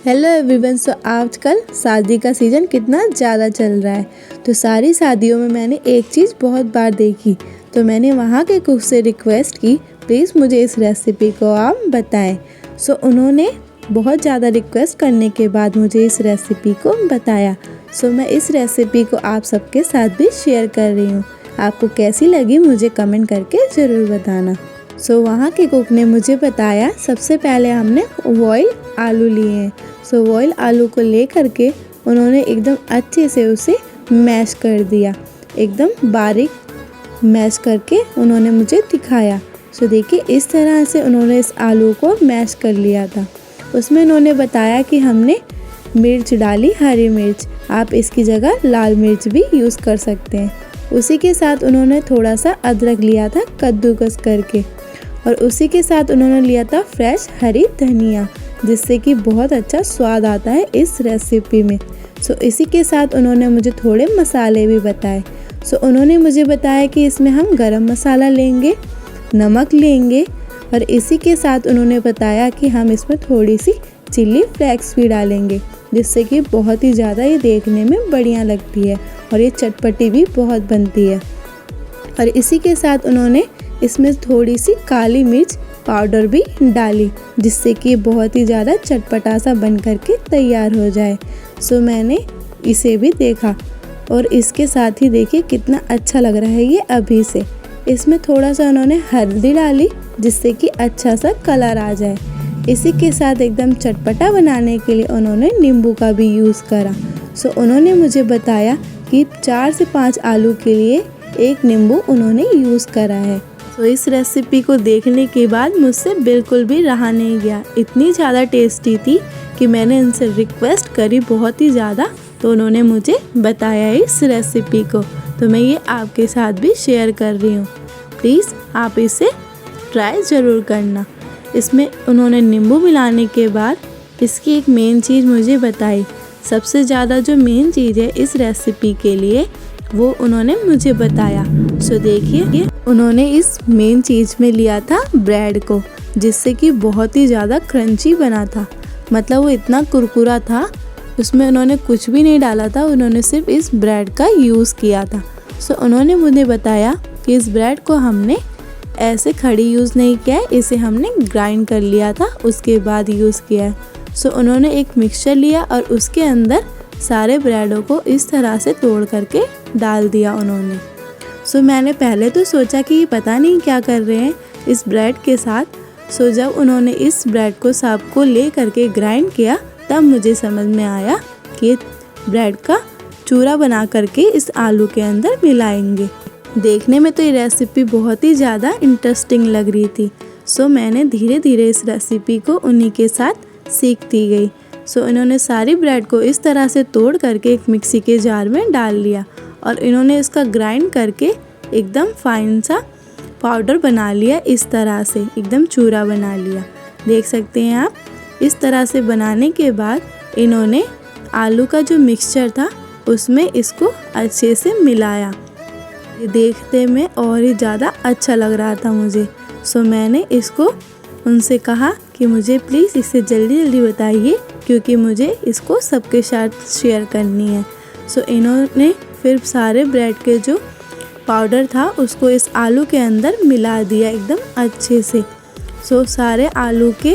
Hello everyone. सो आजकल शादी का सीज़न कितना ज़्यादा चल रहा है, तो सारी शादियों में मैंने एक चीज़ बहुत बार देखी, तो मैंने वहाँ के कुक से रिक्वेस्ट की प्लीज़ मुझे इस रेसिपी को आप बताएं। सो उन्होंने बहुत ज़्यादा रिक्वेस्ट करने के बाद मुझे इस रेसिपी को बताया। सो मैं इस रेसिपी को आप सबके साथ भी शेयर कर रही हूँ। आपको कैसी लगी मुझे कमेंट करके ज़रूर बताना। सो वहाँ के कुक ने मुझे बताया सबसे पहले हमने बॉयल आलू लिए हैं। सो बॉयल आलू को ले करके उन्होंने एकदम अच्छे से उसे मैश कर दिया, एकदम बारीक मैश करके उन्होंने मुझे दिखाया। सो देखिए इस तरह से उन्होंने इस आलू को मैश कर लिया था। उसमें उन्होंने बताया कि हमने मिर्च डाली, हरी मिर्च, आप इसकी जगह लाल मिर्च भी यूज़ कर सकते हैं। उसी के साथ उन्होंने थोड़ा सा अदरक लिया था कद्दूकस करके, और उसी के साथ उन्होंने लिया था फ्रेश हरी धनिया, जिससे कि बहुत अच्छा स्वाद आता है इस रेसिपी में। सो इसी के साथ उन्होंने मुझे थोड़े मसाले भी बताए। सो उन्होंने मुझे बताया कि इसमें हम गरम मसाला लेंगे, नमक लेंगे, और इसी के साथ उन्होंने बताया कि हम इसमें थोड़ी सी चिल्ली फ्लेक्स भी डालेंगे, जिससे कि बहुत ही ज़्यादा ये देखने में बढ़िया लगती है और ये चटपटी भी बहुत बनती है। और इसी के साथ उन्होंने इसमें थोड़ी सी काली मिर्च पाउडर भी डाली, जिससे कि बहुत ही ज़्यादा चटपटा सा बन करके तैयार हो जाए। सो मैंने इसे भी देखा, और इसके साथ ही देखिए कितना अच्छा लग रहा है ये अभी से। इसमें थोड़ा सा उन्होंने हल्दी डाली, जिससे कि अच्छा सा कलर आ जाए। इसी के साथ एकदम चटपटा बनाने के लिए उन्होंने नींबू का भी यूज़ करा। सो उन्होंने मुझे बताया कि 4 से 5 आलू के लिए 1 नींबू उन्होंने यूज़ करा है। तो इस रेसिपी को देखने के बाद मुझसे बिल्कुल भी रहा नहीं गया, इतनी ज़्यादा टेस्टी थी कि मैंने उनसे रिक्वेस्ट करी बहुत ही ज़्यादा, तो उन्होंने मुझे बताया इस रेसिपी को, तो मैं ये आपके साथ भी शेयर कर रही हूँ। प्लीज़ आप इसे ट्राई ज़रूर करना। इसमें उन्होंने नींबू मिलाने के बाद इसकी एक मेन चीज़ मुझे बताई। सबसे ज़्यादा जो मेन चीज़ है इस रेसिपी के लिए वो उन्होंने मुझे बताया। सो देखिए उन्होंने इस मेन चीज़ में लिया था ब्रेड को, जिससे कि बहुत ही ज़्यादा क्रंची बना था। मतलब वो इतना कुरकुरा था, उसमें उन्होंने कुछ भी नहीं डाला था, उन्होंने सिर्फ इस ब्रेड का यूज़ किया था। सो उन्होंने मुझे बताया कि इस ब्रेड को हमने ऐसे खड़ी यूज़ नहीं किया है, इसे हमने ग्राइंड कर लिया था, उसके बाद यूज़ किया है। सो उन्होंने एक मिक्सचर लिया और उसके अंदर सारे ब्रेडों को इस तरह से तोड़ करके डाल दिया उन्होंने। सो मैंने पहले तो सोचा कि पता नहीं क्या कर रहे हैं इस ब्रेड के साथ। सो जब उन्होंने इस ब्रेड को सबको ले करके ग्राइंड किया, तब मुझे समझ में आया कि ब्रेड का चूरा बना करके इस आलू के अंदर मिलाएंगे। देखने में तो ये रेसिपी बहुत ही ज़्यादा इंटरेस्टिंग लग रही थी। सो मैंने धीरे धीरे इस रेसिपी को उन्हीं के साथ सीखती गई। सो इन्होंने सारी ब्रेड को इस तरह से तोड़ करके एक मिक्सी के जार में डाल लिया, और इन्होंने इसका ग्राइंड करके एकदम फाइन सा पाउडर बना लिया। इस तरह से एकदम चूरा बना लिया, देख सकते हैं आप। इस तरह से बनाने के बाद इन्होंने आलू का जो मिक्सचर था उसमें इसको अच्छे से मिलाया। ये देखने में और ही ज़्यादा अच्छा लग रहा था मुझे। सो मैंने इसको उनसे कहा कि मुझे प्लीज़ इसे जल्दी जल्दी बताइए, क्योंकि मुझे इसको सबके साथ शेयर करनी है। सो इन्होंने फिर सारे ब्रेड के जो पाउडर था उसको इस आलू के अंदर मिला दिया एकदम अच्छे से। सो सारे आलू के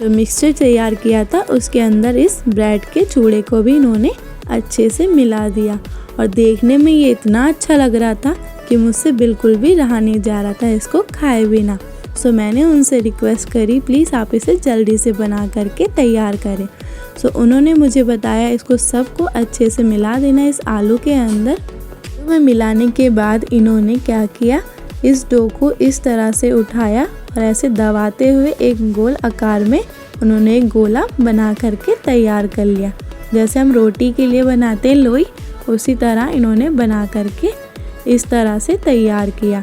जो मिक्सचर तैयार किया था उसके अंदर इस ब्रेड के चूड़े को भी इन्होंने अच्छे से मिला दिया, और देखने में ये इतना अच्छा लग रहा था कि मुझसे बिल्कुल भी रहा नहीं जा रहा था इसको खाए बिना। सो मैंने उनसे रिक्वेस्ट करी प्लीज़ आप इसे जल्दी से बना करके तैयार करें। सो उन्होंने मुझे बताया इसको सबको अच्छे से मिला देना इस आलू के अंदर। तो मैं मिलाने के बाद इन्होंने क्या किया, इस डो को इस तरह से उठाया और ऐसे दबाते हुए एक गोल आकार में उन्होंने एक गोला बना करके तैयार कर लिया। जैसे हम रोटी के लिए बनाते हैं लोई, उसी तरह इन्होंने बना करके इस तरह से तैयार किया।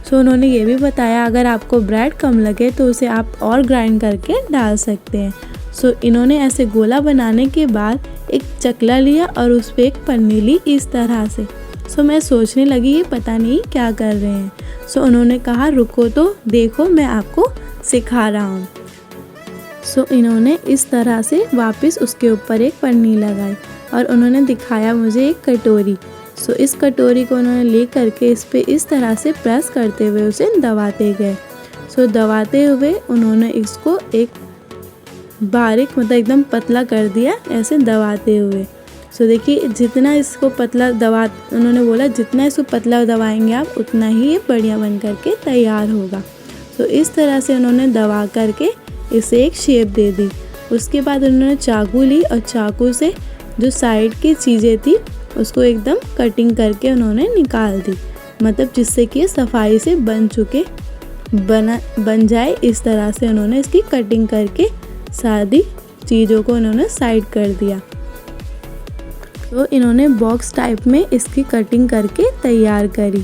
सो उन्होंने ये भी बताया अगर आपको ब्रेड कम लगे तो उसे आप और ग्राइंड करके डाल सकते हैं। सो इन्होंने ऐसे गोला बनाने के बाद एक चकला लिया और उस पर एक पन्नी ली इस तरह से। सो मैं सोचने लगी ये पता नहीं क्या कर रहे हैं। सो उन्होंने कहा रुको तो देखो मैं आपको सिखा रहा हूँ। सो इन्होंने इस तरह से वापस उसके ऊपर एक पन्नी लगाई और उन्होंने दिखाया मुझे एक कटोरी। सो इस कटोरी को उन्होंने ले करके इस पे इस तरह से प्रेस करते हुए उसे दबाते गए। सो दबाते हुए उन्होंने इसको एक बारीक मतलब एकदम पतला कर दिया ऐसे दबाते हुए। सो देखिए जितना इसको पतला दबा, उन्होंने बोला जितना इसको पतला दबाएंगे आप उतना ही ये बढ़िया बन करके तैयार होगा। तो इस तरह से उन्होंने दबा करके इसे एक शेप दे दी। उसके बाद उन्होंने चाकू ली और चाकू से जो साइड की चीज़ें थी उसको एकदम कटिंग करके उन्होंने निकाल दी, मतलब जिससे कि सफाई से बन जाए। इस तरह से उन्होंने इसकी कटिंग करके सारी चीज़ों को उन्होंने साइड कर दिया। तो इन्होंने बॉक्स टाइप में इसकी कटिंग करके तैयार करी।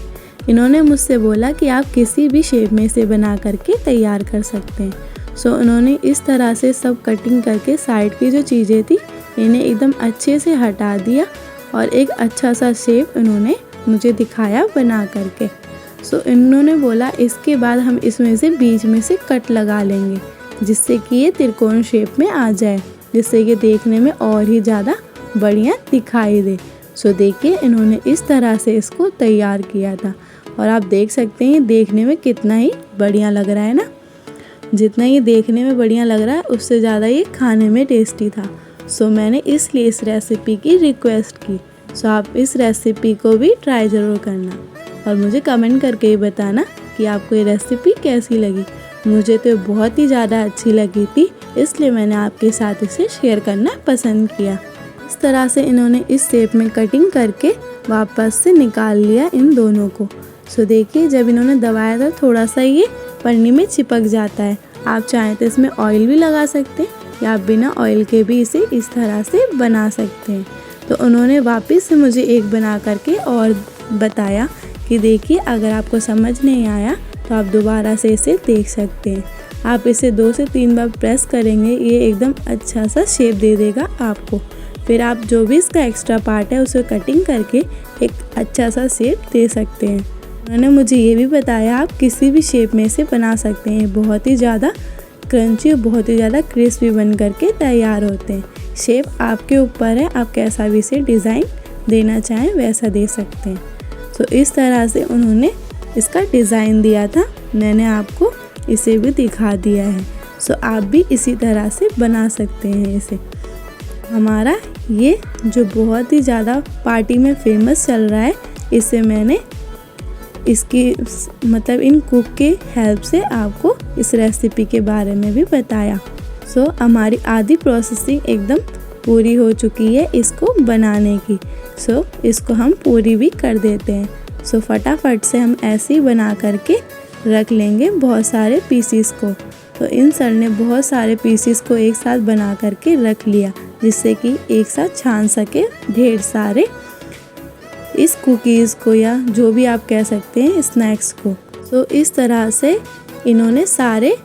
इन्होंने मुझसे बोला कि आप किसी भी शेप में इसे बना करके तैयार कर सकते हैं। सो उन्होंने इस तरह से सब कटिंग करके साइड की जो चीज़ें थी इन्हें एकदम अच्छे से हटा दिया और एक अच्छा सा शेप उन्होंने मुझे दिखाया बना करके। सो इन्होंने बोला इसके बाद हम इसमें से बीच में से कट लगा लेंगे जिससे कि ये त्रिकोण शेप में आ जाए, जिससे कि देखने में और ही ज़्यादा बढ़िया दिखाई दे। सो देखिए इन्होंने इस तरह से इसको तैयार किया था और आप देख सकते हैं देखने में कितना ही बढ़िया लग रहा है ना। जितना ये देखने में बढ़िया लग रहा है उससे ज़्यादा ये खाने में टेस्टी था। सो मैंने इसलिए इस रेसिपी की रिक्वेस्ट की। सो आप इस रेसिपी को भी ट्राई ज़रूर करना और मुझे कमेंट करके ही बताना कि आपको ये रेसिपी कैसी लगी। मुझे तो बहुत ही ज़्यादा अच्छी लगी थी, इसलिए मैंने आपके साथ इसे शेयर करना पसंद किया। इस तरह से इन्होंने इस शेप में कटिंग करके वापस से निकाल लिया इन दोनों को। सो देखिए जब इन्होंने दबाया था थोड़ा सा ये पन्नी में चिपक जाता है। आप चाहें तो इसमें ऑयल भी लगा सकते हैं या आप बिना ऑयल के भी इसे इस तरह से बना सकते हैं। तो उन्होंने वापस से मुझे एक बना करके और बताया कि देखिए अगर आपको समझ नहीं आया तो आप दोबारा से इसे देख सकते हैं। आप इसे 2 से 3 बार प्रेस करेंगे ये एकदम अच्छा सा शेप दे देगा आपको। फिर आप जो भी इसका एक्स्ट्रा पार्ट है उसे कटिंग करके एक अच्छा सा शेप दे सकते हैं। उन्होंने मुझे ये भी बताया आप किसी भी शेप में इसे बना सकते हैं, बहुत ही ज़्यादा क्रंची और बहुत ही ज़्यादा क्रिस्पी बन करके तैयार होते हैं। शेप आपके ऊपर है, आप कैसा भी इसे डिज़ाइन देना चाहें वैसा दे सकते हैं। तो इस तरह से उन्होंने इसका डिज़ाइन दिया था, मैंने आपको इसे भी दिखा दिया है। सो आप भी इसी तरह से बना सकते हैं इसे। हमारा ये जो बहुत ही ज़्यादा पार्टी में फेमस चल रहा है, इसे मैंने इसकी मतलब इन कुक के हेल्प से आपको इस रेसिपी के बारे में भी बताया। सो हमारी आधी प्रोसेसिंग एकदम पूरी हो चुकी है इसको बनाने की। सो इसको हम पूरी भी कर देते हैं। सो फटाफट से हम ऐसे ही बना करके रख लेंगे बहुत सारे पीसीस को। तो इन सर ने बहुत सारे पीसीस को एक साथ बना करके रख लिया जिससे कि एक साथ छान सके ढेर सारे इस कुकीज़ को या जो भी आप कह सकते हैं स्नैक्स को। सो इस तरह से इन्होंने सारे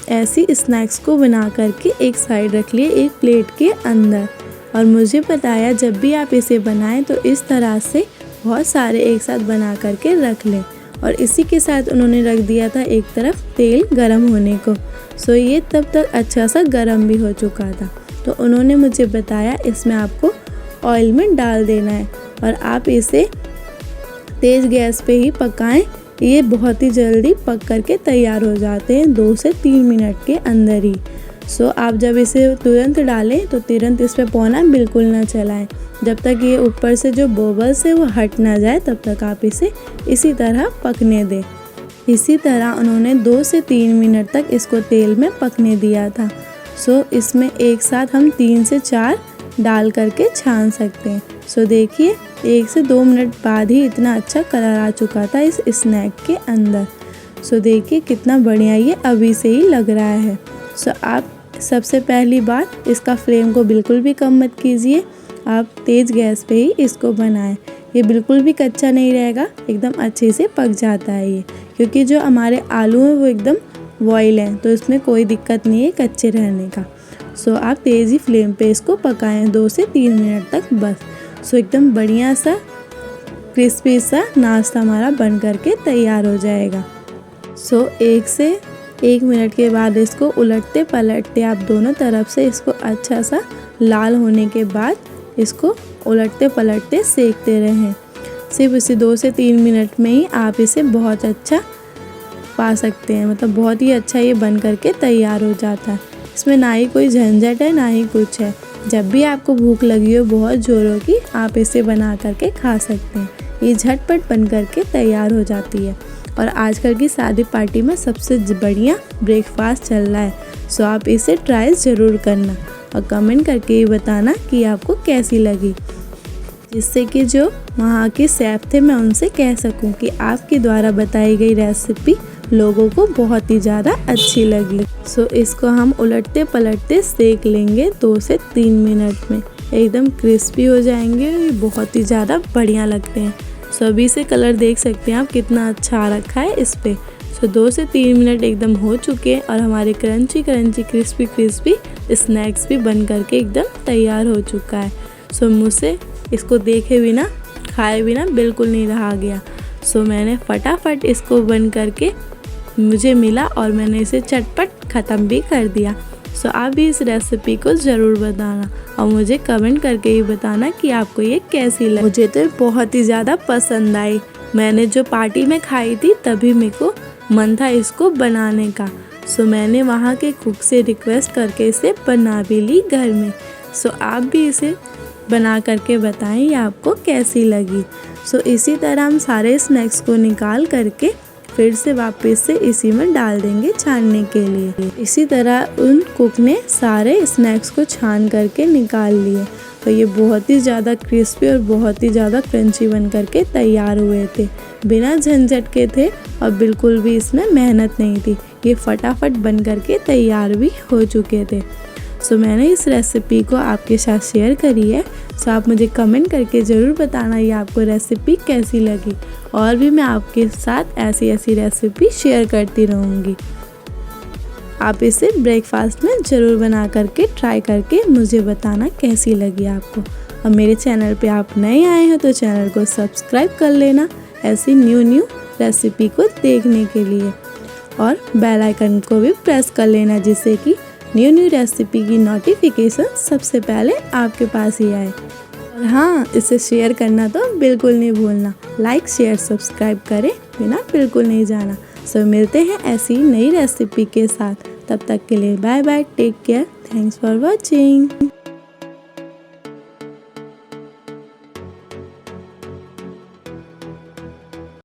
ऐसी स्नैक्स को बना करके एक साइड रख लिए एक प्लेट के अंदर। और मुझे बताया जब भी आप इसे बनाएं तो इस तरह से बहुत सारे एक साथ बना करके रख लें। और इसी के साथ उन्होंने रख दिया था एक तरफ तेल गरम होने को। सो ये तब तक अच्छा सा गरम भी हो चुका था। तो उन्होंने मुझे बताया इसमें आपको ऑयल में डाल देना है और आप इसे तेज़ गैस पे ही पकाएं। ये बहुत ही जल्दी पक करके तैयार हो जाते हैं 2 से 3 मिनट के अंदर ही। सो आप जब इसे तुरंत डालें तो तुरंत इस पर पौना बिल्कुल ना चलाएं। जब तक ये ऊपर से जो बबल्स है वो हट ना जाए तब तक आप इसे इसी तरह पकने दें। इसी तरह उन्होंने 2 से 3 मिनट तक इसको तेल में पकने दिया था। सो इसमें एक साथ हम 3 से 4 डाल करके छान सकते हैं। सो देखिए 1 से 2 मिनट बाद ही इतना अच्छा कलर आ चुका था इस स्नैक के अंदर। सो देखिए कितना बढ़िया ये अभी से ही लग रहा है। सो आप सबसे पहली बात इसका फ्लेम को बिल्कुल भी कम मत कीजिए, आप तेज़ गैस पे ही इसको बनाएं। ये बिल्कुल भी कच्चा नहीं रहेगा, एकदम अच्छे से पक जाता है ये, क्योंकि जो हमारे आलू हैं वो एकदम बॉयल हैं तो इसमें कोई दिक्कत नहीं है कच्चे रहने का। सो आप तेज़ ही फ्लेम पे इसको पकाएं 2 से 3 मिनट तक बस। सो एकदम बढ़िया सा क्रिस्पी सा नाश्ता हमारा बन करके तैयार हो जाएगा। सो 1 से 1 मिनट के बाद इसको उलटते पलटते आप दोनों तरफ से इसको अच्छा सा लाल होने के बाद इसको उलटते पलटते सेकते रहें। सिर्फ इसे 2 से 3 मिनट में ही आप इसे बहुत अच्छा पा सकते हैं, मतलब बहुत ही अच्छा ये बन करके तैयार हो जाता है। इसमें ना ही कोई झंझट है ना ही कुछ है। जब भी आपको भूख लगी हो बहुत ज़ोरों की, आप इसे बना करके खा सकते हैं। ये झटपट बन करके तैयार हो जाती है और आजकल की शादी पार्टी में सबसे बढ़िया ब्रेकफास्ट चल रहा है। सो आप इसे ट्राई ज़रूर करना और कमेंट करके ये बताना कि आपको कैसी लगी, जिससे कि जो वहाँ के शेफ थे मैं उनसे कह सकूँ कि आपके द्वारा बताई गई रेसिपी लोगों को बहुत ही ज़्यादा अच्छी लगी। सो इसको हम उलटते पलटते सेक लेंगे 2 से 3 मिनट में। एकदम क्रिस्पी हो जाएंगे, ये बहुत ही ज़्यादा बढ़िया लगते हैं। सो अभी से कलर देख सकते हैं आप कितना अच्छा आ रखा है इस पर। सो 2 से 3 मिनट एकदम हो चुके हैं और हमारे crunchy crunchy crispy crispy snacks भी बन करके एकदम तैयार हो चुका है। सो मुझसे इसको देखे बिना खाए बिना बिल्कुल नहीं रहा गया। सो मैंने फटाफट इसको बन करके मुझे मिला और मैंने इसे चटपट ख़त्म भी कर दिया। सो आप भी इस रेसिपी को ज़रूर बताना और मुझे कमेंट करके ही बताना कि आपको ये कैसी लगी। मुझे तो बहुत ही ज़्यादा पसंद आई। मैंने जो पार्टी में खाई थी तभी मेरे को मन था इसको बनाने का। सो मैंने वहाँ के कुक से रिक्वेस्ट करके इसे बना भी ली घर में। सो आप भी इसे बना करके बताएं ये आपको कैसी लगी। सो इसी तरह हम सारे स्नैक्स को निकाल करके फिर से वापस से इसी में डाल देंगे छानने के लिए। इसी तरह उन कुक ने सारे स्नैक्स को छान करके निकाल लिए तो ये बहुत ही ज़्यादा क्रिस्पी और बहुत ही ज़्यादा क्रंची बन करके तैयार हुए थे। बिना झंझट के थे और बिल्कुल भी इसमें मेहनत नहीं थी। ये फटाफट बन करके तैयार भी हो चुके थे। सो मैंने इस रेसिपी को आपके साथ शेयर करी है। सो आप मुझे कमेंट करके ज़रूर बताना ये आपको रेसिपी कैसी लगी और भी मैं आपके साथ ऐसी रेसिपी शेयर करती रहूँगी। आप इसे ब्रेकफास्ट में ज़रूर बना करके ट्राई करके मुझे बताना कैसी लगी आपको। और मेरे चैनल पे आप नए आए हैं तो चैनल को सब्सक्राइब कर लेना ऐसी न्यू रेसिपी को देखने के लिए और बेल आइकन को भी प्रेस कर लेना जिससे कि न्यू रेसिपी की नोटिफिकेशन सबसे पहले आपके पास ही आए। और हाँ, इसे शेयर करना तो बिल्कुल नहीं भूलना। लाइक शेयर सब्सक्राइब करें बिना बिल्कुल नहीं जाना। सो मिलते हैं ऐसी नई रेसिपी के साथ। तब तक के लिए bye bye, take care, thanks for watching.